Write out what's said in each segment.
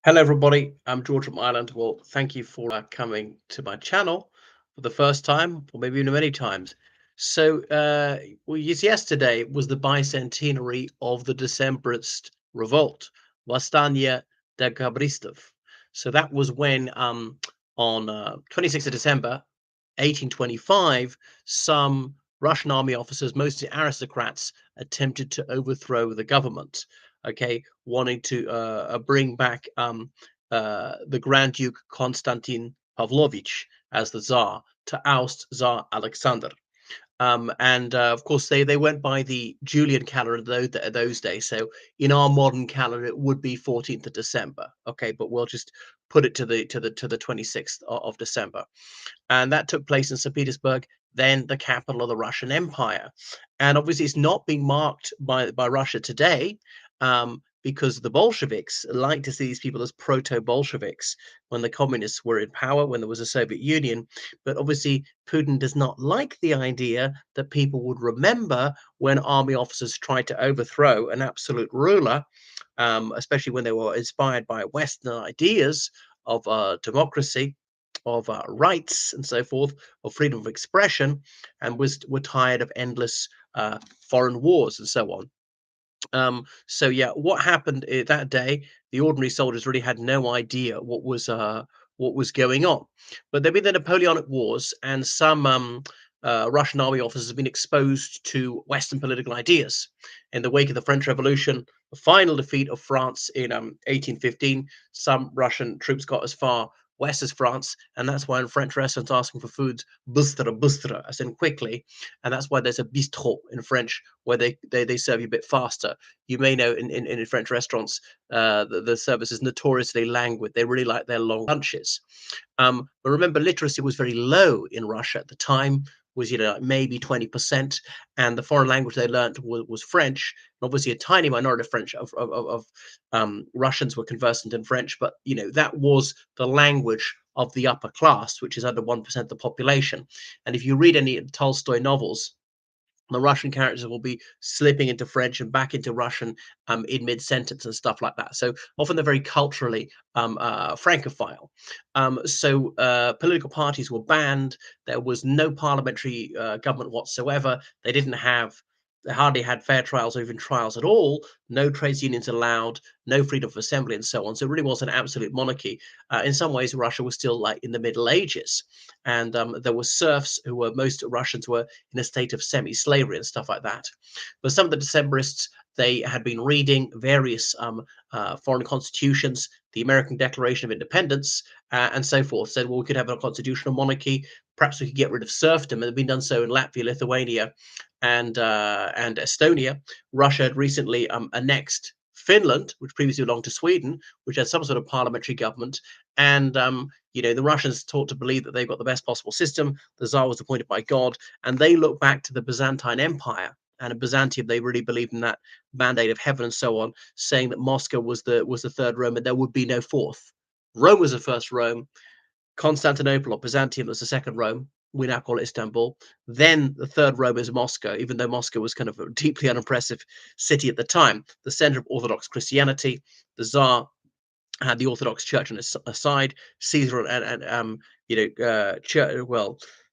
Hello, everybody. I'm George from Ireland. Well, thank you for coming to my channel for the first time, or maybe even many times. Yesterday was the bicentenary of the Decembrist revolt, Восстание Decembristов. So that was when, on 26th of December, 1825, some Russian army officers, mostly aristocrats, attempted to overthrow the government. Okay, wanting to bring back the Grand Duke Konstantin Pavlovich as the Tsar to oust Tsar Alexander. And of course, they went by the Julian calendar those days. So in our modern calendar, it would be 14th of December. Okay, but we'll just put it to the 26th of December, and that took place in St. Petersburg, then the capital of the Russian Empire. And obviously, it's not being marked by Russia today, because the Bolsheviks like to see these people as proto-Bolsheviks when the communists were in power, when there was a Soviet Union. But obviously, Putin does not like the idea that people would remember when army officers tried to overthrow an absolute ruler, especially when they were inspired by Western ideas of democracy, of rights and so forth, of freedom of expression, and were tired of endless foreign wars and so on. So yeah, what happened that day? The ordinary soldiers really had no idea what was going on. But there've been the Napoleonic Wars, and some Russian army officers have been exposed to Western political ideas. In the wake of the French Revolution, the final defeat of France in 1815, some Russian troops got as far west as France, and that's why in French restaurants asking for food, bыстро, bыстро, as in quickly, and that's why there's a bistrot in French where they serve you a bit faster. You may know in French restaurants, the service is notoriously languid. They really like their long lunches. But remember, literacy was very low in Russia at the time, was like maybe 20%, and the foreign language they learned was French. And obviously, a tiny minority of French of Russians were conversant in French, but that was the language of the upper class, which is under 1% of the population. And if you read any Tolstoy novels, the Russian characters will be slipping into French and back into Russian in mid-sentence and stuff like that. So often they're very culturally francophile. Political parties were banned. There was no parliamentary government whatsoever. They hardly had fair trials or even trials at all. No trades unions allowed, no freedom of assembly, and so on. So it really was an absolute monarchy. In some ways, Russia was still like in the Middle Ages, and there were serfs who were most Russians were in a state of semi-slavery and stuff like that. But some of the Decembrists, they had been reading various foreign constitutions, the American Declaration of Independence, and so forth. Said, well, we could have a constitutional monarchy. Perhaps we could get rid of serfdom. And it had been done so in Latvia, Lithuania, and Estonia. Russia had recently annexed Finland, which previously belonged to Sweden, which had some sort of parliamentary government. And the Russians taught to believe that they've got the best possible system. The Tsar was appointed by God, and they look back to the Byzantine Empire. And in Byzantium, they really believed in that mandate of heaven and so on, saying that Moscow was the third Rome, and there would be no fourth. Rome was the first Rome. Constantinople or Byzantium was the second Rome. We now call it Istanbul. Then the third Rome is Moscow, even though Moscow was kind of a deeply unimpressive city at the time, the center of Orthodox Christianity. The Tsar had the Orthodox Church on his side. Caesar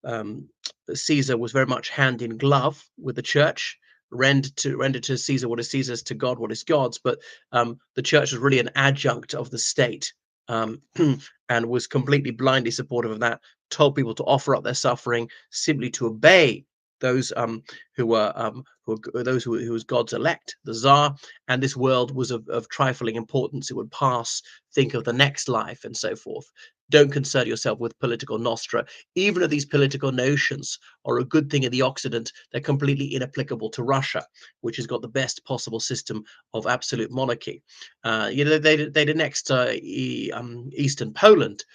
um, Caesar was very much hand in glove with the church. Render to Caesar what is Caesar's, to God what is God's. But the church was really an adjunct of the state, and was completely blindly supportive of that. Told people to offer up their suffering, simply to obey those who was God's elect, the Tsar, and this world was of trifling importance. It would pass. Think of the next life and so forth. Don't concern yourself with political nostra. Even if these political notions are a good thing in the Occident, they're completely inapplicable to Russia, which has got the best possible system of absolute monarchy. They'd annexed Eastern Poland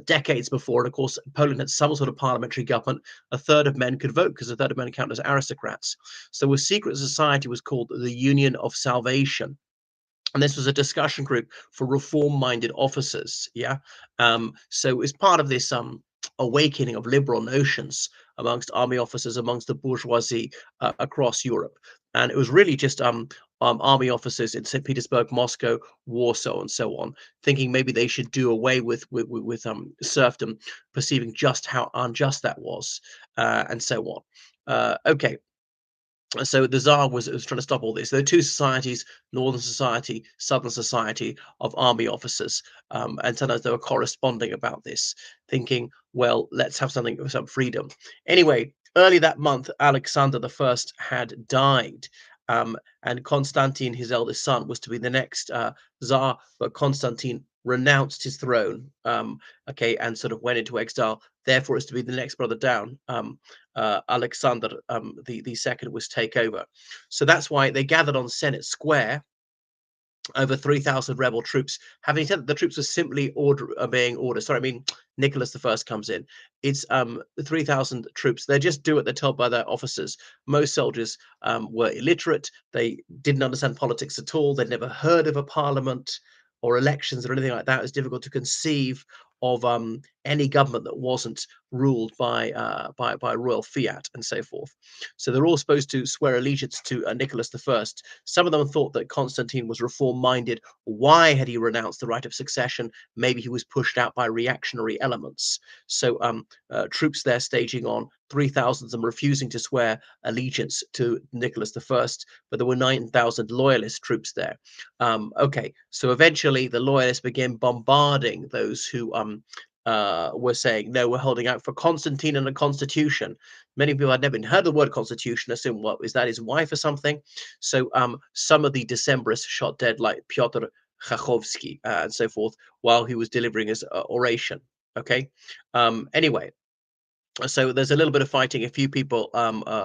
decades before, and of course, Poland had some sort of parliamentary government. A third of men could vote because a third of men count as aristocrats. So a secret society was called the Union of Salvation. And this was a discussion group for reform-minded officers. Yeah. So as part of this awakening of liberal notions amongst army officers, amongst the bourgeoisie across Europe. And it was really just army officers in St. Petersburg, Moscow, Warsaw, and so on, thinking maybe they should do away with serfdom, perceiving just how unjust that was, and so on. Okay, so the Tsar was trying to stop all this. There are two societies: Northern Society, Southern Society of army officers, and sometimes they were corresponding about this, thinking, well, let's have something with some freedom. Anyway, early that month, Alexander the First had died. And Constantine, his eldest son, was to be the next Tsar, but Constantine renounced his throne, okay, and sort of went into exile. Therefore, is to be the next brother down. Alexander the second was take over. So that's why they gathered on Senate Square over 3,000 rebel troops. Having said that the troops were simply obeying orders. Sorry, I mean Nicholas the First comes in. It's 3,000 troops. They just do what they're told by their officers. Most soldiers were illiterate. They didn't understand politics at all. They'd never heard of a parliament or elections or anything like that. It's difficult to conceive of any government that wasn't ruled by royal fiat and so forth. So they're all supposed to swear allegiance to Nicholas the First. Some of them thought that Constantine was reform-minded. Why had he renounced the right of succession? Maybe he was pushed out by reactionary elements. So troops there staging on, 3,000 of them refusing to swear allegiance to Nicholas the First, but there were 9,000 loyalist troops there. Okay, so eventually the loyalists began bombarding those who were saying, no, we're holding out for Constantine and a constitution. Many people had never even heard the word constitution, assume what is that his wife or something. So some of the Decembrists shot dead, like Pyotr Chachovsky and so forth, while he was delivering his oration. Okay. Anyway, so there's a little bit of fighting. A few people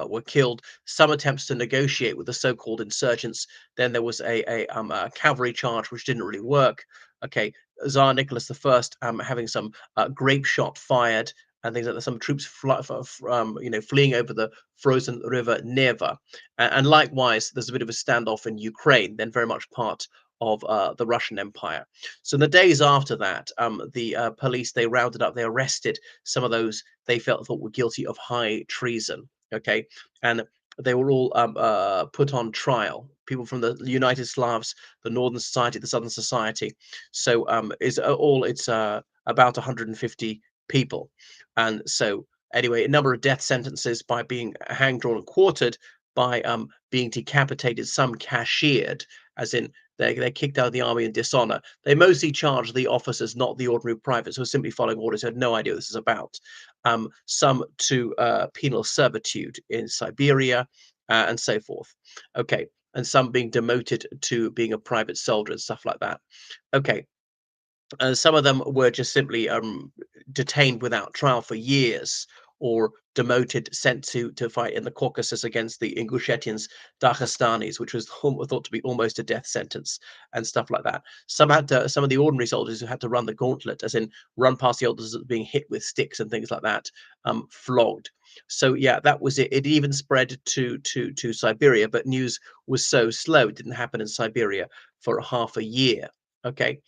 were killed. Some attempts to negotiate with the so-called insurgents. Then there was a cavalry charge, which didn't really work. Okay, Tsar Nicholas the First having some grape shot fired and things like that. Some troops fleeing over the frozen river Neva, and likewise, there's a bit of a standoff in Ukraine. Then very much part of the Russian Empire. So in the days after that, the police they rounded up, they arrested some of those they thought were guilty of high treason. Okay, and they were all put on trial. People from the United Slavs, the Northern Society, the Southern Society. So it's about 150 people, and so anyway, a number of death sentences by being hanged, drawn, and quartered, by being decapitated, some cashiered, as in they're kicked out of the army in dishonor. They mostly charged the officers, not the ordinary privates who were simply following orders, who had no idea what this is about. Some to penal servitude in Siberia, and so forth. Okay, and some being demoted to being a private soldier and stuff like that. Okay, some of them were just simply detained without trial for years, or demoted, sent to fight in the Caucasus against the Ingushetians, Daghestanis, which was thought to be almost a death sentence, and stuff like that. Some of the ordinary soldiers who had to run the gauntlet, as in run past the others being hit with sticks and things like that, flogged. So yeah, that was it. It even spread to Siberia, but news was so slow; it didn't happen in Siberia for half a year. Okay,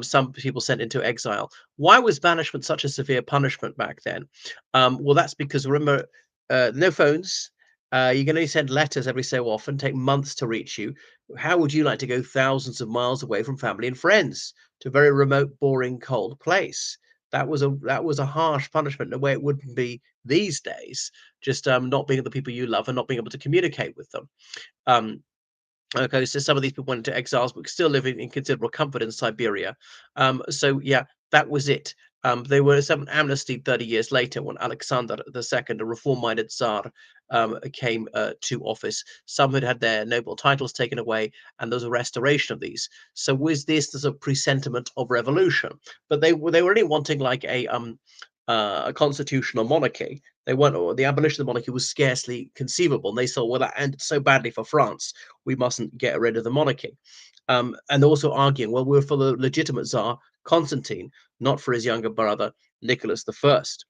some people sent into exile. Why was banishment such a severe punishment back then? Well, that's because remember, no phones. You can only send letters every so often, take months to reach you. How would you like to go thousands of miles away from family and friends to a very remote, boring, cold place? That was a harsh punishment in a way it wouldn't be these days. Just not being with the people you love and not being able to communicate with them. Um, Okay, so some of these people went into exiles, but still living in considerable comfort in Siberia. So yeah, that was it. They were some amnesty 30 years later when Alexander II, a reform-minded Tsar, came to office. Some had had their noble titles taken away, and there was a restoration of these. So was this as a presentiment of revolution? But they were only wanting like a constitutional monarchy. They weren't, or the abolition of the monarchy was scarcely conceivable. And they saw, well, that ended so badly for France, we mustn't get rid of the monarchy. And also arguing, well, we're for the legitimate Tsar, Constantine, not for his younger brother, Nicholas the First.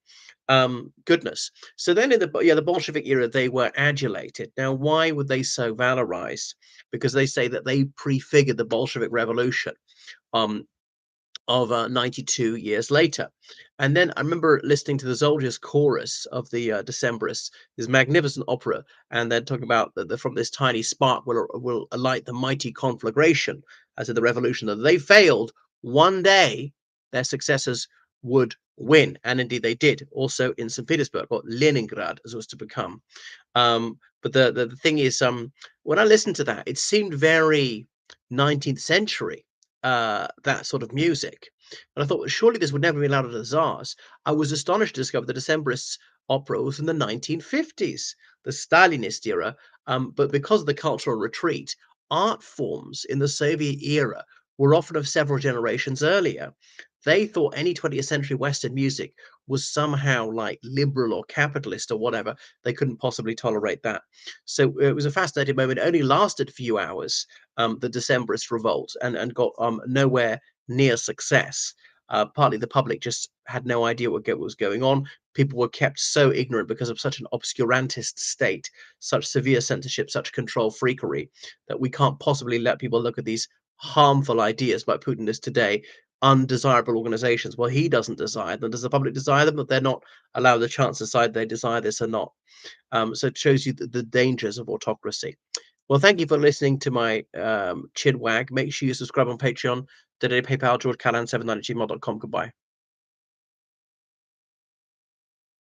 Goodness. So then in the Bolshevik era, they were adulated. Now, why would they so valorize? Because they say that they prefigured the Bolshevik Revolution. Um, of 92 years later. And then I remember listening to the Soldiers Chorus of the Decembrists, this magnificent opera, and they're talking about that from this tiny spark will alight the mighty conflagration, as in the revolution, that they failed. One day their successors would win, and indeed they did, also in St. Petersburg, or Leningrad, as it was to become. But the thing is, when I listened to that, it seemed very 19th century, that sort of music. And I thought, well, surely this would never be allowed at the Tsars. I was astonished to discover the Decembrists opera was in the 1950s, the Stalinist era. But because of the cultural retreat, art forms in the Soviet era were often of several generations earlier. They thought any 20th century Western music was somehow like liberal or capitalist or whatever. They couldn't possibly tolerate that. So it was a fascinating moment. It only lasted a few hours, the Decembrist revolt, and got nowhere near success. Partly the public just had no idea what was going on. People were kept so ignorant because of such an obscurantist state, such severe censorship, such control freakery, that we can't possibly let people look at these harmful ideas like Putin is today, undesirable organizations. Well, he doesn't desire them. Does the public desire them? But they're not allowed the chance to decide they desire this or not. So it shows you the dangers of autocracy. Well, thank you for listening to my chin wag. Make sure you subscribe on Patreon, donate PayPal, georgecallahan79@gmail.com. Goodbye.